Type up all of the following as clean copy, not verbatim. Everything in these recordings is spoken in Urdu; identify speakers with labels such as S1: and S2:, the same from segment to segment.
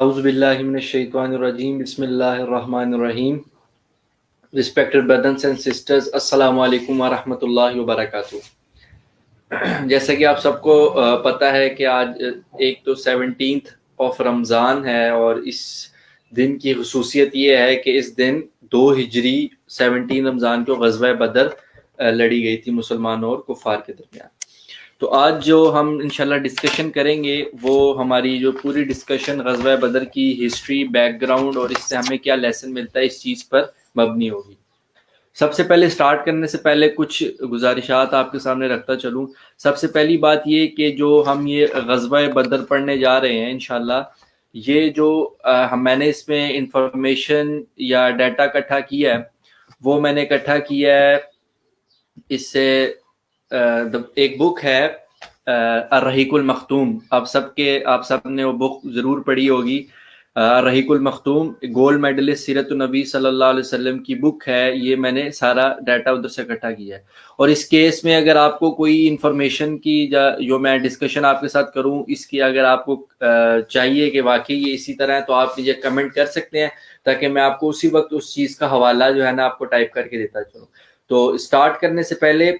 S1: اعوذ باللہ من الشیطان الرجیم بسم اللہ الرحمن الرحیم. Respected brothers and sisters, السلام علیکم ورحمۃ اللہ وبرکاتہ. جیسا کہ آپ سب کو پتہ ہے کہ آج ایک تو 17th آف رمضان ہے، اور اس دن کی خصوصیت یہ ہے کہ اس دن 2 ہجری 17 رمضان کو غزوہ بدر لڑی گئی تھی مسلمانوں اور کفار کے درمیان. تو آج جو ہم انشاءاللہ ڈسکشن کریں گے وہ ہماری جو پوری ڈسکشن غزوہ بدر کی ہسٹری، بیک گراؤنڈ اور اس سے ہمیں کیا لیسن ملتا ہے اس چیز پر مبنی ہوگی. سب سے پہلے سٹارٹ کرنے سے پہلے کچھ گزارشات آپ کے سامنے رکھتا چلوں. سب سے پہلی بات یہ کہ جو ہم یہ غزوہ بدر پڑھنے جا رہے ہیں انشاءاللہ، یہ جو میں نے اس میں انفارمیشن یا ڈیٹا اکٹھا کیا ہے وہ میں نے اکٹھا کیا ہے اس سے ایک بک ہے الرحیق المختوم. آپ سب نے وہ بک ضرور پڑھی ہوگی. الرحیق المختوم گولڈ میڈلسٹ سیرت النبی صلی اللہ علیہ وسلم کی بک ہے. یہ میں نے سارا ڈیٹا ادھر سے اکٹھا کیا ہے، اور اس کیس میں اگر آپ کو کوئی انفارمیشن کی جو میں ڈسکشن آپ کے ساتھ کروں اس کی اگر آپ کو چاہیے کہ واقعی یہ اسی طرح ہے تو آپ مجھے کمنٹ کر سکتے ہیں، تاکہ میں آپ کو اسی وقت اس چیز کا حوالہ جو ہے نا آپ کو ٹائپ کر کے دیتا چلوں. تو اسٹارٹ کرنے سے پہلے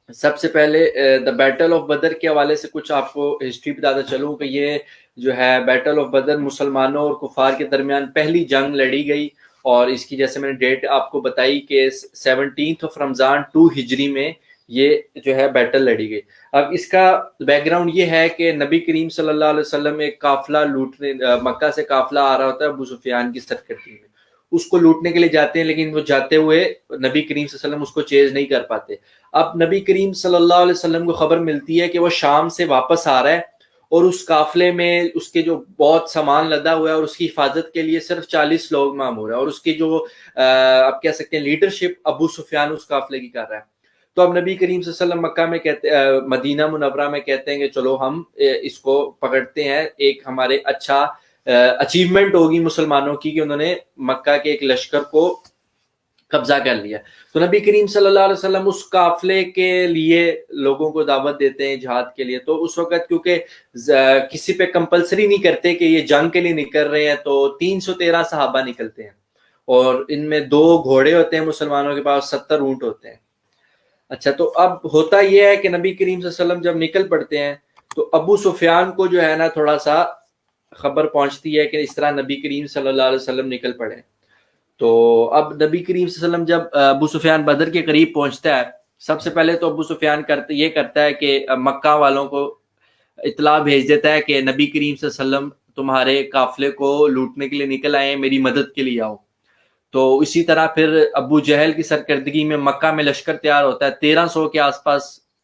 S1: سب سے پہلے دا بیٹل آف بدر کے حوالے سے کچھ آپ کو ہسٹری بتاتا چلوں کہ یہ جو ہے بیٹل آف بدر مسلمانوں اور کفار کے درمیان پہلی جنگ لڑی گئی، اور اس کی جیسے میں نے ڈیٹ آپ کو بتائی کہ 17 آف رمضان 2 ہجری میں یہ جو ہے بیٹل لڑی گئی. اب اس کا بیک گراؤنڈ یہ ہے کہ نبی کریم صلی اللہ علیہ وسلم ایک قافلہ لوٹنے مکہ سے قافلہ آ رہا ہوتا ہے ابو سفیان کی سرکردگی میں، اس کو لوٹنے کے لیے جاتے ہیں، لیکن وہ جاتے ہوئے نبی کریم صلی اللہ علیہ وسلم اس کو چیز نہیں کر پاتے. اب نبی کریم صلی اللہ علیہ وسلم کو خبر ملتی ہے کہ وہ شام سے واپس آ رہا ہے، اور اس قافلے میں اس کے جو بہت سامان لدا ہوا ہے اور اس کی حفاظت کے لیے صرف 40 لوگ مامور ہیں، اور اس کی جو آپ کہہ سکتے ہیں لیڈرشپ ابو سفیان اس قافلے کی کر رہا ہے. تو اب نبی کریم صلی اللہ علیہ وسلم مکہ میں کہتے مدینہ منورہ میں کہتے ہیں کہ چلو ہم اس کو پکڑتے ہیں. ایک ہمارے اچھا اچیومنٹ ہوگی مسلمانوں کی کہ انہوں نے مکہ کے ایک لشکر کو قبضہ کر لیا. تو نبی کریم صلی اللہ علیہ وسلم اس قافلے کے لیے لوگوں کو دعوت دیتے ہیں جہاد کے لیے. تو اس وقت کیونکہ کسی پہ کمپلسری نہیں کرتے کہ یہ جنگ کے لیے نکل رہے ہیں، تو 313 صحابہ نکلتے ہیں، اور ان میں 2 گھوڑے ہوتے ہیں مسلمانوں کے پاس، 70 اونٹ ہوتے ہیں. اچھا، تو اب ہوتا یہ ہے کہ نبی کریم صلی اللہ علیہ وسلم جب نکل پڑتے ہیں تو ابو سفیان کو جو ہے نا تھوڑا سا خبر پہنچتی ہے کہ اس طرح نبی کریم صلی اللہ علیہ وسلم نکل پڑے. تو اب نبی کریم صلی اللہ علیہ وسلم جب ابو سفیان بدر کے قریب پہنچتا ہے، سب سے پہلے تو ابو سفیان یہ کرتا ہے کہ مکہ والوں کو اطلاع بھیج دیتا ہے کہ نبی کریم صلی اللہ علیہ وسلم تمہارے قافلے کو لوٹنے کے لیے نکل آئے ہیں، میری مدد کے لیے آؤ. تو اسی طرح پھر ابو جہل کی سرکردگی میں مکہ میں لشکر تیار ہوتا ہے. 1300 کے آس پاس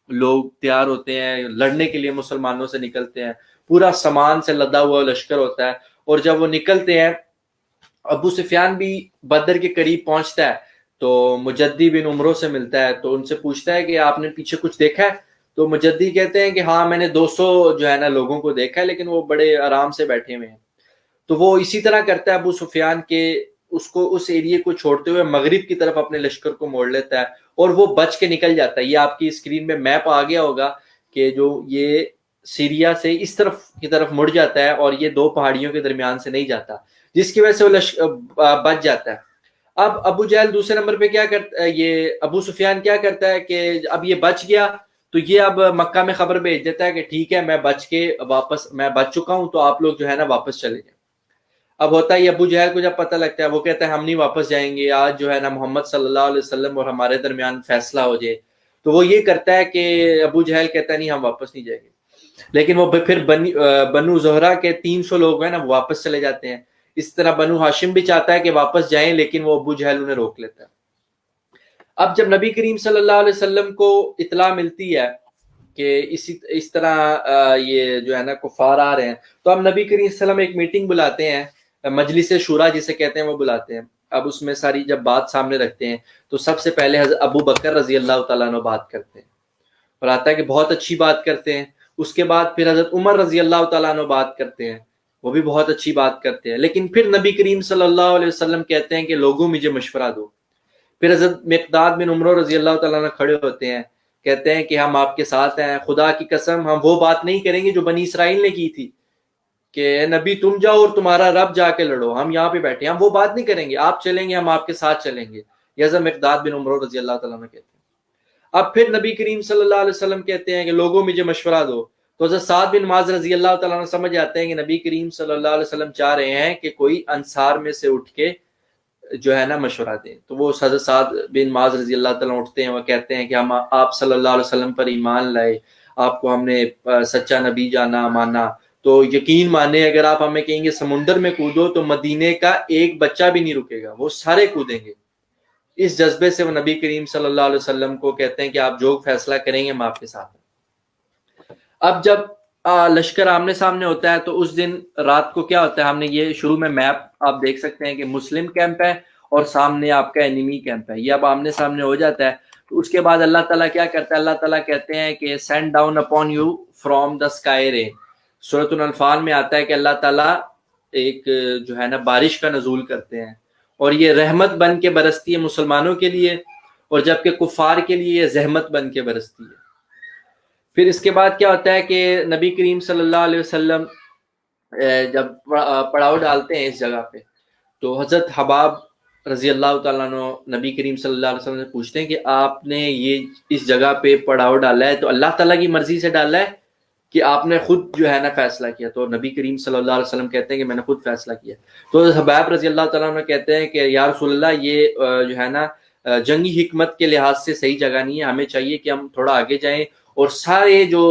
S1: لوگ تیار ہوتے ہیں لڑنے کے لیے، مسلمانوں سے نکلتے ہیں، پورا سامان سے لدا ہوا لشکر ہوتا ہے. اور جب وہ نکلتے ہیں، ابو سفیان بھی بدر کے قریب پہنچتا ہے تو مجدی بن عمرو سے ملتا ہے، تو ان سے پوچھتا ہے کہ آپ نے پیچھے کچھ دیکھا ہے؟ تو مجدی کہتے ہیں کہ ہاں میں نے 200 جو ہے نا لوگوں کو دیکھا ہے، لیکن وہ بڑے آرام سے بیٹھے ہوئے ہیں. تو وہ اسی طرح کرتا ہے ابو سفیان کے اس ایریے کو چھوڑتے ہوئے مغرب کی طرف اپنے لشکر کو موڑ لیتا ہے، اور وہ بچ کے نکل جاتا ہے. یہ آپ کی اسکرین میں میپ آ گیا ہوگا کہ جو یہ سیریا سے اس طرف کی طرف مڑ جاتا ہے، اور یہ 2 پہاڑیوں کے درمیان سے نہیں جاتا، جس کی وجہ سے وہ بچ جاتا ہے. اب ابو جہل دوسرے نمبر پہ کیا کرتا ہے، یہ ابو سفیان کیا کرتا ہے کہ اب یہ بچ گیا تو یہ اب مکہ میں خبر بھیج دیتا ہے کہ ٹھیک ہے میں بچ چکا ہوں، تو آپ لوگ جو ہے نا واپس چلے جائیں. اب ہوتا ہے ابو جہل کو جب پتہ لگتا ہے، وہ کہتا ہے ہم نہیں واپس جائیں گے، آج جو ہے نا محمد صلی اللہ علیہ وسلم اور ہمارے درمیان فیصلہ ہو جائے. تو وہ یہ کرتا ہے کہ ابو جہل کہتا ہے نہیں ہم واپس نہیں جائیں گے، لیکن وہ پھر بنو زہرہ کے 300 لوگ ہیں نا وہ واپس چلے جاتے ہیں. اس طرح بنو ہاشم بھی چاہتا ہے کہ واپس جائیں، لیکن وہ ابو جہل انہیں روک لیتا ہے. اب جب نبی کریم صلی اللہ علیہ وسلم کو اطلاع ملتی ہے کہ اس طرح یہ جو ہے نا کفار آ رہے ہیں، تو اب نبی کریم صلی اللہ علیہ وسلم ایک میٹنگ بلاتے ہیں، مجلس شورا جسے کہتے ہیں وہ بلاتے ہیں. اب اس میں ساری جب بات سامنے رکھتے ہیں تو سب سے پہلے حضرت ابو بکر رضی اللہ تعالیٰ عنہ بات کرتے ہیں، اور آتا ہے کہ بہت اچھی بات کرتے ہیں. اس کے بعد پھر حضرت عمر رضی اللہ تعالیٰ عنہ بات کرتے ہیں، وہ بھی بہت اچھی بات کرتے ہیں. لیکن پھر نبی کریم صلی اللہ علیہ وسلم کہتے ہیں کہ لوگوں مجھے مشورہ دو. پھر حضرت مقداد بن عمرو رضی اللہ تعالیٰ عنہ کھڑے ہوتے ہیں، کہتے ہیں کہ ہم آپ کے ساتھ ہیں، خدا کی قسم ہم وہ بات نہیں کریں گے جو بنی اسرائیل نے کی تھی. کہ نبی تم جاؤ اور تمہارا رب جا کے لڑو، ہم یہاں پہ بیٹھے ہیں، ہم وہ بات نہیں کریں گے، آپ چلیں گے ہم آپ کے ساتھ چلیں گے. یہ حضرت مقداد بن عمر رضی اللہ تعالیٰ عنہ کہتے ہیں. اب پھر نبی کریم صلی اللہ علیہ وسلم کہتے ہیں کہ لوگوں مجھے مشورہ دو. تو حضرت سعد بن معاذ رضی اللہ تعالیٰ عنہ سمجھ جاتے ہیں کہ نبی کریم صلی اللہ علیہ وسلم چاہ رہے ہیں کہ کوئی انصار میں سے اٹھ کے جو ہے نا مشورہ دیں. تو وہ حضرت سعد بن معاذ رضی اللہ تعالیٰ اٹھتے ہیں، وہ کہتے ہیں کہ ہم آپ صلی اللہ علیہ وسلم پر ایمان لائے، آپ کو ہم نے سچا نبی جانا مانا، تو یقین مانے اگر آپ ہمیں کہیں گے سمندر میں کودو تو مدینے کا ایک بچہ بھی نہیں رکے گا، وہ سارے کودیں گے. اس جذبے سے وہ نبی کریم صلی اللہ علیہ وسلم کو کہتے ہیں کہ آپ جو فیصلہ کریں گے ہم آپ کے ساتھ ہیں. اب جب لشکر آمنے سامنے ہوتا ہے تو اس دن رات کو کیا ہوتا ہے، ہم نے یہ شروع میں میپ آپ دیکھ سکتے ہیں کہ مسلم کیمپ ہے اور سامنے آپ کا انیمی کیمپ ہے. یہ اب آمنے سامنے ہو جاتا ہے تو اس کے بعد اللہ تعالیٰ کیا کرتا ہے، اللہ تعالیٰ کہتے ہیں کہ send down upon you from the sky rain. سورۃ الانفال میں آتا ہے کہ اللہ تعالیٰ ایک جو ہے نا بارش کا نزول کرتے ہیں اور یہ رحمت بن کے برستی ہے مسلمانوں کے لیے، اور جبکہ کفار کے لیے یہ زحمت بن کے برستی ہے. پھر اس کے بعد کیا ہوتا ہے کہ نبی کریم صلی اللہ علیہ وسلم جب پڑاؤ ڈالتے ہیں اس جگہ پہ تو حضرت حباب رضی اللہ تعالیٰ عنہ نبی کریم صلی اللہ علیہ وسلم سے پوچھتے ہیں کہ آپ نے یہ اس جگہ پہ پڑاؤ ڈالا ہے تو اللہ تعالیٰ کی مرضی سے ڈالا ہے کہ آپ نے خود جو ہے نا فیصلہ کیا؟ تو نبی کریم صلی اللہ علیہ وسلم کہتے ہیں کہ میں نے خود فیصلہ کیا. تو حباب رضی اللہ تعالیٰ عنہ کہتے ہیں کہ یا رسول اللہ یہ جو ہے نا جنگی حکمت کے لحاظ سے صحیح جگہ نہیں ہے، ہمیں چاہیے کہ ہم تھوڑا آگے جائیں اور سارے جو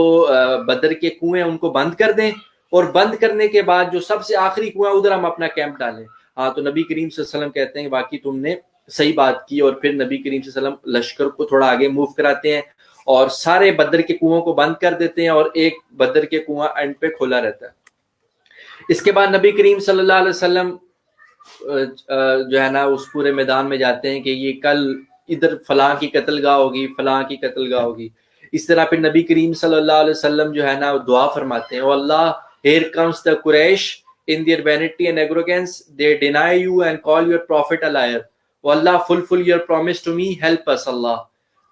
S1: بدر کے کنویں ان کو بند کر دیں، اور بند کرنے کے بعد جو سب سے آخری کنواں ادھر ہم اپنا کیمپ ڈالیں. ہاں تو نبی کریم صلی اللہ علیہ وسلم کہتے ہیں کہ باقی تم نے صحیح بات کی، اور پھر نبی کریم صلی اللہ علیہ وسلم لشکر کو تھوڑا آگے موو کراتے ہیں اور سارے بدر کے کنووں کو بند کر دیتے ہیں اور ایک بدر کے کنواں اینڈ پہ کھولا رہتا ہے. اس کے بعد نبی کریم صلی اللہ علیہ وسلم جو ہے نا اس پورے میدان میں جاتے ہیں کہ یہ کل ادھر فلاں کی قتل گاہ ہوگی، فلاں کی قتل گاہ ہوگی. اس طرح پھر نبی کریم صلی اللہ علیہ وسلم جو ہے نا دعا فرماتے ہیں، او اللہ here comes the Quraysh in their vanity and arrogance, they deny you and call your prophet a liar. O Allah fulfill your promise to me, help us اللہ.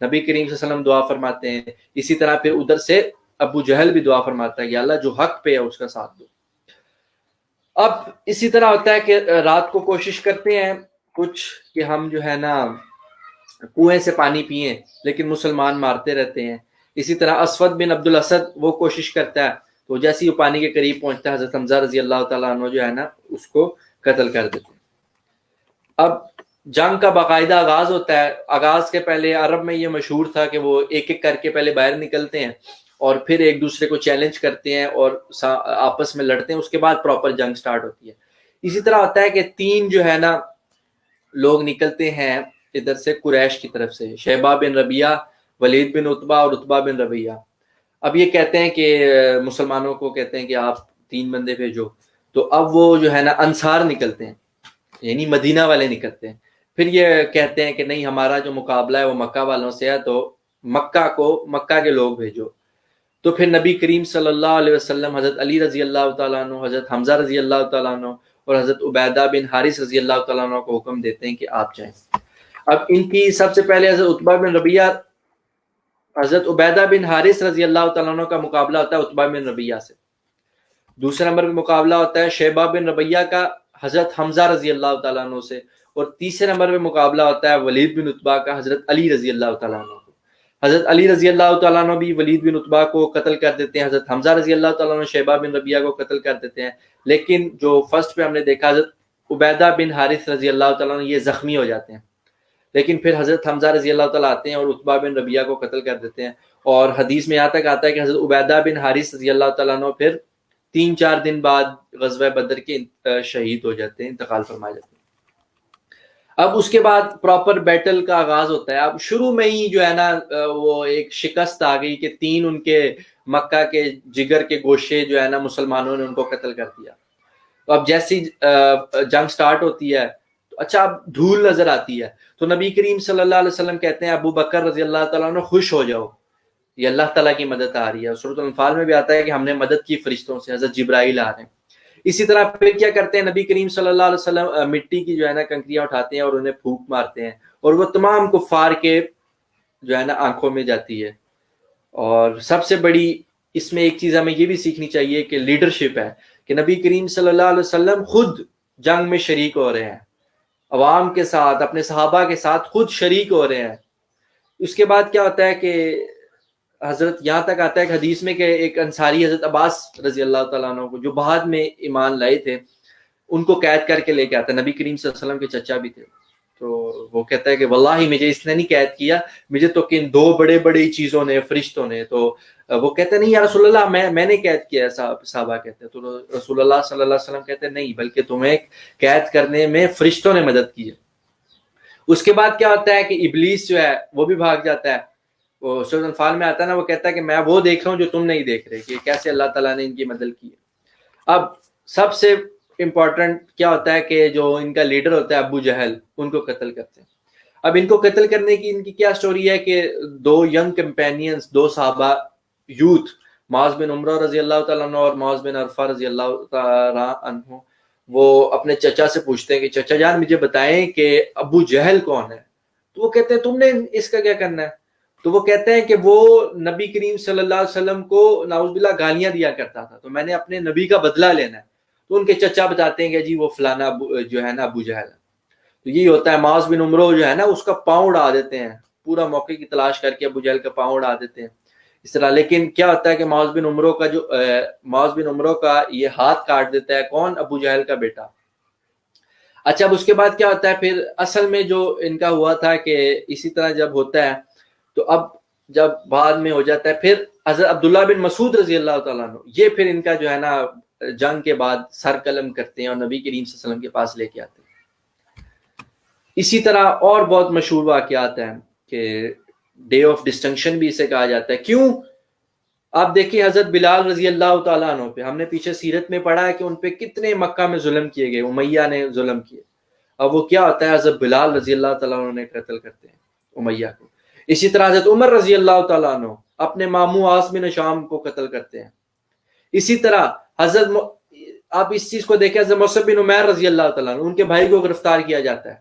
S1: نبی کریم صلی اللہ علیہ وسلم دعا فرماتے ہیں. اسی طرح پھر ادھر سے ابو جہل بھی دعا فرماتا ہے کہ اللہ جو حق پہ ہے اس کا ساتھ دو. اب اسی طرح ہوتا ہے کہ رات کو کوشش کرتے ہیں کچھ کہ ہم جو ہے نا کنویں سے پانی پئیں، لیکن مسلمان مارتے رہتے ہیں. اسی طرح اسود بن عبد الاسد وہ کوشش کرتا ہے، تو جیسے ہی وہ پانی کے قریب پہنچتا ہے حضرت حمزہ رضی اللہ تعالیٰ عنہ جو ہے نا اس کو قتل کر دیتے ہیں. اب جنگ کا باقاعدہ آغاز ہوتا ہے. آغاز کے پہلے عرب میں یہ مشہور تھا کہ وہ ایک ایک کر کے پہلے باہر نکلتے ہیں اور پھر ایک دوسرے کو چیلنج کرتے ہیں اور آپس میں لڑتے ہیں، اس کے بعد پراپر جنگ سٹارٹ ہوتی ہے. اسی طرح ہوتا ہے کہ تین جو ہے نا لوگ نکلتے ہیں ادھر سے قریش کی طرف سے، شیبہ بن ربیعہ، ولید بن عتبہ اور عتبہ بن ربیعہ. اب یہ کہتے ہیں کہ مسلمانوں کو کہتے ہیں کہ آپ 3 بندے بھیجو. تو اب وہ جو ہے نا انصار نکلتے ہیں، یعنی مدینہ والے نکلتے ہیں. پھر یہ کہتے ہیں کہ نہیں ہمارا جو مقابلہ ہے وہ مکہ والوں سے ہے، تو مکہ کے لوگ بھیجو. تو پھر نبی کریم صلی اللہ علیہ وسلم حضرت علی رضی اللہ تعالیٰ عنہ، حضرت حمزہ رضی اللہ تعالیٰ عنہ اور حضرت عبیدہ بن حارث رضی اللہ تعالیٰ عنہ کو حکم دیتے ہیں کہ آپ جائیں. اب ان کی سب سے پہلے حضرت عتبہ بن ربیعہ، حضرت عبیدہ بن حارث رضی اللہ تعالیٰ عنہ کا مقابلہ ہوتا ہے عتبہ بن ربیعہ سے. دوسرے نمبر پہ مقابلہ ہوتا ہے شیبہ بن ربیعہ کا حضرت حمزہ رضی اللہ تعالیٰ عنہ سے. اور تیسرے نمبر پہ مقابلہ ہوتا ہے ولید بن عتبہ کا حضرت علی رضی اللہ تعالیٰ عنہ کو. حضرت علی رضی اللہ تعالیٰ عنہ بھی ولید بن عتبہ کو قتل کر دیتے ہیں، حضرت حمزہ رضی اللہ تعالیٰ عنہ شیبہ بن ربیعہ کو قتل کر دیتے ہیں. لیکن جو فرسٹ پہ ہم نے دیکھا حضرت عبیدہ بن حارث رضی اللہ تعالیٰ عنہ یہ زخمی ہو جاتے ہیں، لیکن پھر حضرت حمزہ رضی اللہ تعالیٰ آتے ہیں اور عتبہ بن ربیعہ کو قتل کر دیتے ہیں. اور حدیث میں یہاں تک آتا ہے کہ حضرت عبیدہ بن حارث رضی اللہ تعالیٰ عنہ پھر 3-4 دن بعد غزوہ بدر کے شہید ہو جاتے ہیں، انتقال فرما جاتے ہیں. اب اس کے بعد پراپر بیٹل کا آغاز ہوتا ہے. اب شروع میں ہی جو ہے نا وہ ایک شکست آ گئی کہ 3 ان کے مکہ کے جگر کے گوشے جو ہے نا مسلمانوں نے ان کو قتل کر دیا. تو اب جیسی جنگ سٹارٹ ہوتی ہے تو اچھا اب دھول نظر آتی ہے، تو نبی کریم صلی اللہ علیہ وسلم کہتے ہیں ابو بکر رضی اللہ تعالیٰ عنہ خوش ہو جاؤ، یہ اللہ تعالیٰ کی مدد آ رہی ہے. سورۃ الانفال میں بھی آتا ہے کہ ہم نے مدد کی فرشتوں سے، حضرت جبرائیل آ رہے ہیں. اسی طرح پھر کیا کرتے ہیں نبی کریم صلی اللہ علیہ وسلم مٹی کی جو ہے نا کنکریاں اٹھاتے ہیں اور انہیں پھونک مارتے ہیں، اور وہ تمام کفار کے جو ہے نا آنکھوں میں جاتی ہے. اور سب سے بڑی اس میں ایک چیز ہمیں یہ بھی سیکھنی چاہیے کہ لیڈرشپ ہے کہ نبی کریم صلی اللہ علیہ وسلم خود جنگ میں شریک ہو رہے ہیں، عوام کے ساتھ، اپنے صحابہ کے ساتھ خود شریک ہو رہے ہیں۔ اس کے بعد کیا ہوتا ہے کہ حضرت یہاں تک آتا ہے کہ حدیث میں کہ ایک انصاری حضرت عباس رضی اللہ تعالیٰ عنہ کو، جو بعد میں ایمان لائے تھے، ان کو قید کر کے لے کے آتا ہے، نبی کریم صلی اللہ علیہ وسلم کے چچا بھی تھے، تو وہ کہتا ہے کہ واللہ مجھے اس نے نہیں قید کیا، مجھے تو کن دو بڑے بڑی چیزوں نے، فرشتوں نے۔ تو وہ کہتے ہیں نہیں یا رسول اللہ میں نے قید کیا ہے، صحابہ کہتے ہیں۔ تو رسول اللہ صلی اللہ علیہ وسلم کہتے ہیں نہیں، بلکہ تمہیں قید کرنے میں فرشتوں نے مدد کی ہے۔ اس کے بعد کیا ہوتا ہے کہ ابلیس جو ہے وہ بھی بھاگ جاتا ہے، وہ سورۃ انفال میں آتا ہے نا، وہ کہتا ہے کہ میں وہ دیکھ رہا ہوں جو تم نہیں دیکھ رہے، کہ کیسے اللہ تعالیٰ نے ان کی مدد کی ہے۔ اب سب سے امپورٹنٹ کیا ہوتا ہے کہ جو ان کا لیڈر ہوتا ہے ابو جہل، ان کو قتل کرتے ہیں۔ اب ان کو قتل کرنے کی ان کی کیا سٹوری ہے کہ دو ینگ کمپینینز، دو صحابہ یوتھ، معاذ بن عمرہ رضی اللہ تعالیٰ عنہ اور معاذ بن عرفہ رضی اللہ تعالیٰ عنہ، وہ اپنے چچا سے پوچھتے ہیں کہ چچا جان مجھے بتائیں کہ ابو جہل کون ہے؟ تو وہ کہتے ہیں تم نے اس کا کیا کرنا ہے؟ تو وہ کہتے ہیں کہ وہ نبی کریم صلی اللہ علیہ وسلم کو نعوذ باللہ گالیاں دیا کرتا تھا، تو میں نے اپنے نبی کا بدلہ لینا ہے۔ تو ان کے چچا بتاتے ہیں کہ جی وہ فلانا جو ہے نا ابو جہل ہے۔ تو یہی ہوتا ہے، معاذ بن عمرو جو ہے نا اس کا پاؤں اڑا دیتے ہیں، پورا موقع کی تلاش کر کے ابو جہل کا پاؤں اڑا دیتے ہیں اس طرح۔ لیکن کیا ہوتا ہے کہ معاذ بن عمرو کا یہ ہاتھ کاٹ دیتا ہے کون؟ ابو جہل کا بیٹا۔ اچھا اب اس کے بعد کیا ہوتا ہے پھر اصل میں جو ان کا ہوا تھا کہ اسی طرح جب ہوتا ہے تو اب جب بعد میں ہو جاتا ہے پھر حضرت عبداللہ بن مسعود رضی اللہ تعالیٰ عنہ، یہ پھر ان کا جو ہے نا جنگ کے بعد سر قلم کرتے ہیں اور نبی کریم صلی اللہ علیہ وسلم کے پاس لے کے آتے ہیں۔ اسی طرح اور بہت مشہور واقعات ہیں کہ ڈے آف ڈسٹنکشن بھی اسے کہا جاتا ہے۔ کیوں؟ آپ دیکھیں حضرت بلال رضی اللہ تعالیٰ عنہ پہ، ہم نے پیچھے سیرت میں پڑھا ہے کہ ان پہ کتنے مکہ میں ظلم کیے گئے، امیہ نے ظلم کیے۔ اب وہ کیا ہوتا ہے، حضرت بلال رضی اللہ تعالیٰ عنہ نے قتل کرتے ہیں امیہ کو۔ اسی طرح حضرت عمر رضی اللہ تعالیٰ عنہ اپنے ماموں عاص بن شام کو قتل کرتے ہیں۔ اسی طرح آپ اس چیز کو دیکھیں، حضرت مصعب بن عمیر رضی اللہ تعالیٰ عنہ، ان کے بھائی کو گرفتار کیا جاتا ہے،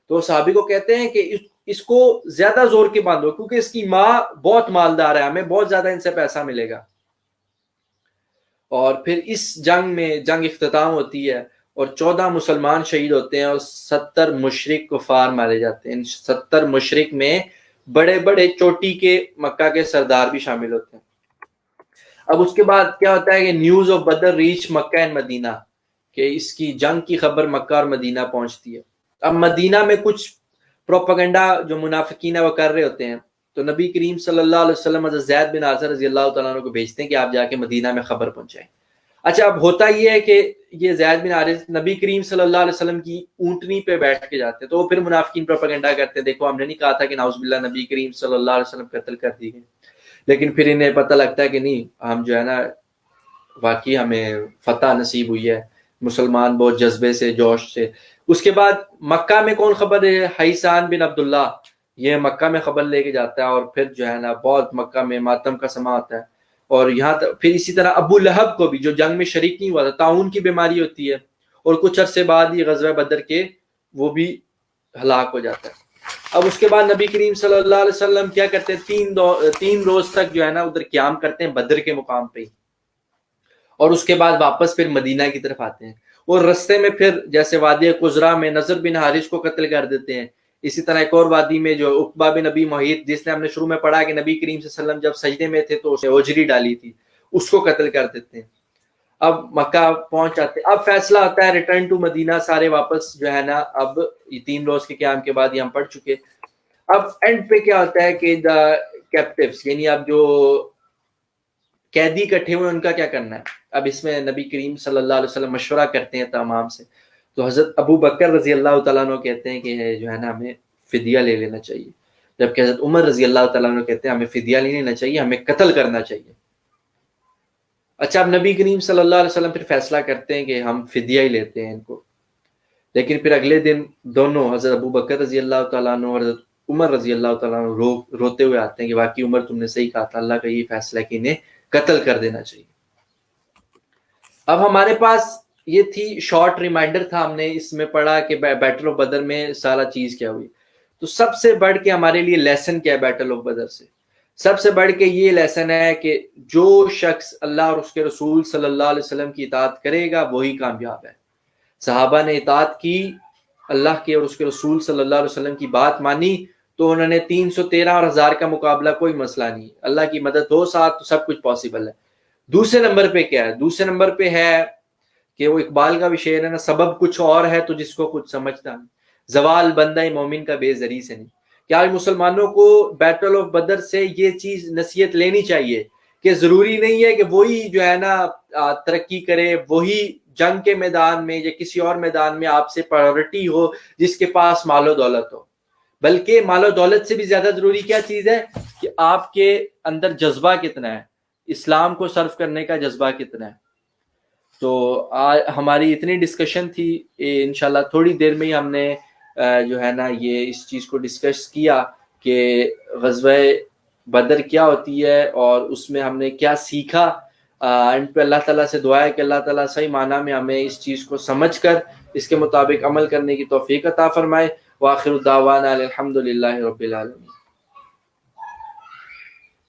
S1: تو صحابی کو کہتے ہیں کہ اس کو زیادہ زور کے باندھو کیونکہ اس کی ماں بہت مالدار ہے، ہمیں بہت زیادہ ان سے پیسہ ملے گا۔ اور پھر اس جنگ میں جنگ اختتام ہوتی ہے اور 14 مسلمان شہید ہوتے ہیں اور 70 مشرک کفار مارے جاتے ہیں۔ ان 70 مشرک میں بڑے بڑے چوٹی کے مکہ کے سردار بھی شامل ہوتے ہیں۔ اب اس کے بعد کیا ہوتا ہے کہ news of Badr reach Mecca and Medina, کہ اس کی جنگ کی خبر مکہ اور مدینہ پہنچتی ہے۔ اب مدینہ میں کچھ پروپیگنڈا جو منافقین ہے وہ کر رہے ہوتے ہیں، تو نبی کریم صلی اللہ علیہ وسلم حضرت زید بن حارثہ رضی اللہ تعالیٰ عنہ کو بھیجتے ہیں کہ آپ جا کے مدینہ میں خبر پہنچائیں۔ اچھا اب ہوتا یہ ہے کہ یہ زید بن حارث نبی کریم صلی اللہ علیہ وسلم کی اونٹنی پہ بیٹھ کے جاتے ہیں، تو وہ پھر منافقین پروپیگنڈا کرتے ہیں، دیکھو ہم نے نہیں کہا تھا کہ نعوذ باللہ نبی کریم صلی اللہ علیہ وسلم قتل کر دی گئے۔ لیکن پھر انہیں پتہ لگتا ہے کہ نہیں، ہم جو ہے نا واقعی ہمیں فتح نصیب ہوئی ہے، مسلمان بہت جذبے سے، جوش سے۔ اس کے بعد مکہ میں کون خبر ہے؟ حیثان بن عبداللہ، یہ مکہ میں خبر لے کے جاتا ہے اور پھر جو ہے نا بہت مکہ میں ماتم کا سما ہوتا ہے۔ اور یہاں پھر اسی طرح ابو لہب کو بھی، جو جنگ میں شریک نہیں ہوا تھا، طاعون کی بیماری ہوتی ہے اور کچھ عرصے بعد ہی غزوہ بدر کے وہ بھی ہلاک ہو جاتا ہے۔ اب اس کے بعد نبی کریم صلی اللہ علیہ وسلم کیا کرتے ہیں، 3 روز تک جو ہے نا ادھر قیام کرتے ہیں بدر کے مقام پہ ہی، اور اس کے بعد واپس پھر مدینہ کی طرف آتے ہیں، اور رستے میں پھر جیسے وادی قزرہ میں نضر بن حارث کو قتل کر دیتے ہیں۔ اسی طرح ایک اور وادی میں جو عقبہ بن نبی محیط، جس نے ہم نے شروع میں پڑھا کہ نبی کریم صلی اللہ علیہ وسلم جب سجدے میں تھے تو اسے اوجری ڈالی تھی، اس کو قتل کر دیتے ہیں۔ اب مکہ پہنچ جاتے، اب فیصلہ ہوتا ہے ریٹرن ٹو مدینہ، سارے واپس جو ہے نا، اب یہ 3 روز کے قیام کے بعد یہ ہم پڑھ چکے۔ اب اینڈ پہ کیا ہوتا ہے کہ دا کیپٹیوز، یعنی اب جو قیدی کٹھے ہوئے ان کا کیا کرنا ہے۔ اب اس میں نبی کریم صلی اللہ علیہ وسلم مشورہ کرتے ہیں تمام سے، تو حضرت ابو بکر رضی اللہ تعالیٰ عنہ کہتے ہیں کہ جو ہے نا ہمیں فدیہ لے لینا چاہیے، جبکہ حضرت عمر رضی اللہ تعالیٰ عنہ کہتے ہیں ہمیں فدیہ نہیں لینا چاہیے، ہمیں قتل کرنا چاہیے۔ اچھا اب نبی کریم صلی اللہ علیہ وسلم پھر فیصلہ کرتے ہیں کہ ہم فدیہ ہی لیتے ہیں ان کو، لیکن پھر اگلے دن دونوں حضرت ابو بکر رضی اللہ تعالیٰ عنہ اور حضرت عمر رضی اللہ تعالیٰ عنہ روتے ہوئے آتے ہیں کہ واقعی عمر تم نے صحیح کہا تھا، اللہ کا یہ فیصلہ کہ انہیں قتل کر دینا چاہیے۔ اب ہمارے پاس یہ تھی شارٹ ریمائنڈر تھا، ہم نے اس میں پڑھا کہ بیٹل آف بدر میں سارا چیز کیا ہوئی، تو سب سے بڑھ کے ہمارے لیے لیسن کیا ہے بیٹل آف بدر سے؟ سب سے بڑھ کے یہ لیسن ہے کہ جو شخص اللہ اور اس کے رسول صلی اللہ علیہ وسلم کی اطاعت کرے گا وہی کامیاب ہے۔ صحابہ نے اطاعت کی، اللہ کے اور اس کے رسول صلی اللہ علیہ وسلم کی بات مانی تو انہوں نے 313 اور 1000 کا مقابلہ کوئی مسئلہ نہیں، اللہ کی مدد ہو ساتھ تو سب کچھ پاسبل ہے۔ دوسرے نمبر پہ کیا ہے؟ دوسرے نمبر پہ ہے کہ وہ اقبال کا بھی شعر ہے نا، سبب کچھ اور ہے تو جس کو کچھ سمجھتا نہیں، زوال بندہ مومن کا بے زری سے نہیں۔ کہ آج مسلمانوں کو بیٹل آف بدر سے یہ چیز نصیحت لینی چاہیے کہ ضروری نہیں ہے کہ وہی جو ہے نا ترقی کرے، وہی جنگ کے میدان میں یا کسی اور میدان میں آپ سے پرائیورٹی ہو جس کے پاس مال و دولت ہو، بلکہ مال و دولت سے بھی زیادہ ضروری کیا چیز ہے کہ آپ کے اندر جذبہ کتنا ہے، اسلام کو سرو کرنے کا جذبہ کتنا ہے۔ تو ہماری اتنی ڈسکشن تھی، انشاءاللہ تھوڑی دیر میں ہی ہم نے جو ہے نا یہ اس چیز کو ڈسکس کیا کہ غزوہ بدر کیا ہوتی ہے اور اس میں ہم نے کیا سیکھا۔ اینڈ پہ اللہ تعالیٰ سے دعا ہے کہ اللہ تعالیٰ صحیح معنی میں ہمیں اس چیز کو سمجھ کر اس کے مطابق عمل کرنے کی توفیق عطا فرمائے۔ وآخر دعوانا الحمد للہ رب العالمین۔